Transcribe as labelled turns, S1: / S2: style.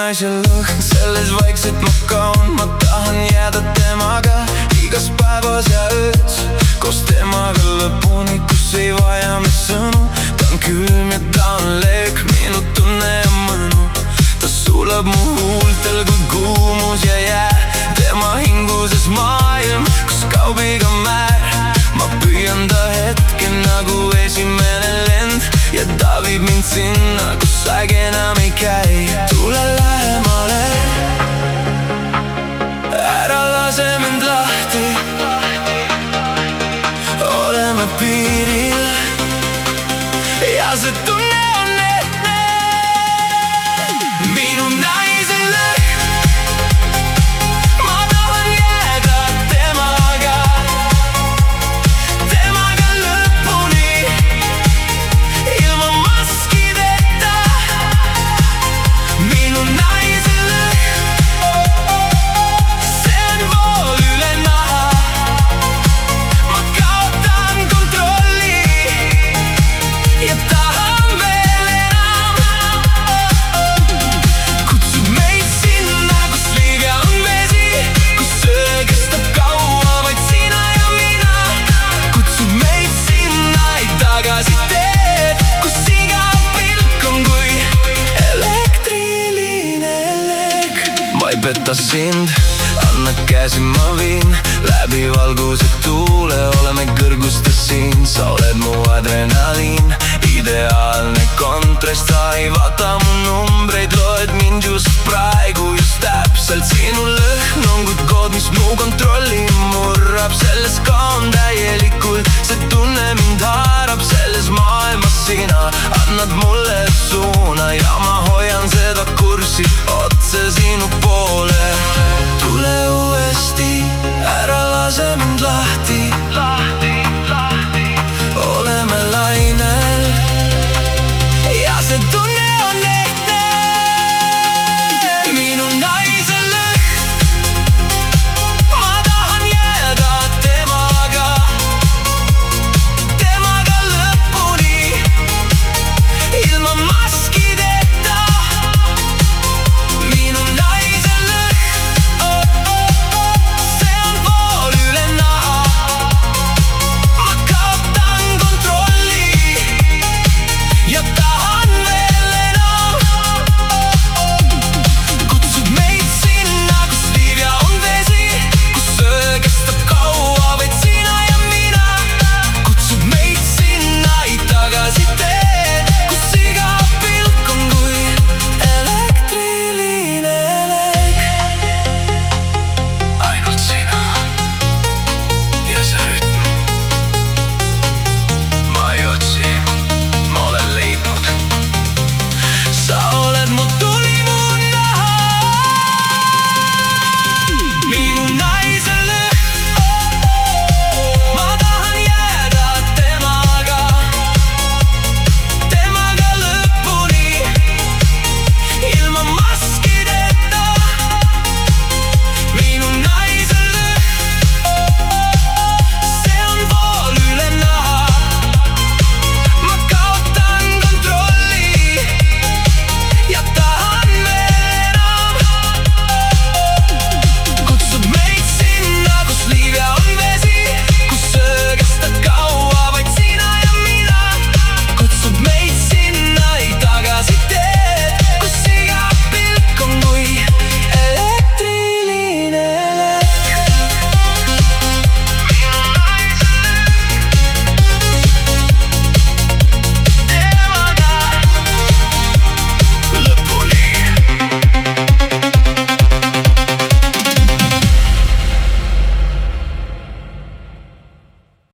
S1: naise lõhn, selles vaikselt ma kaun. Ma tahan jääda temaga igas päevas ja öös, koos temaga lõpuni, kus ei vaja me sõnu. Ta on külm ja ta on leek, minu tunne ja mõnu. Ta sulab mu huultel kui kuumus ja jää. Tema hinguses maailm, kus kaob iga määr. Ma püüan ta hetke nagu esimene lend ja ta viib mind sinna, kus aeg enam ei käi. Tule lähemale, ära lase mind lahti. Oleme piiril ja see tunne on enne. Minu naise lõhn, ma tahan jääda temaga, temaga lõpuni, ilma maskideta. Minu naise lõhn, see on vool üle naha. Ma kaotan kontrolli ja tahan veel enam. Kutsub meid sinna, kus liiv ja on vesi, kus öö kestab kaua, vaid sina ja mina. Kutsub meid sinna, ei tagasi teed, kus iga pilk on kui elektriline leek. Ma ei peta sind, anna käsi, ma viin läbi valguse tuule, oleme kõrgustes siin. Sa oled mu adrenaliin, ideaalne kontrast. Sa ei vaata mu numbreid, loed mind just praegu, just täpselt. Sinu lõhn on kui kood, mis mu kontrolli murrab. Selles kaon täielikult, see tunne mind haarab. Selles maailmas sina annad mulle suuna ja ma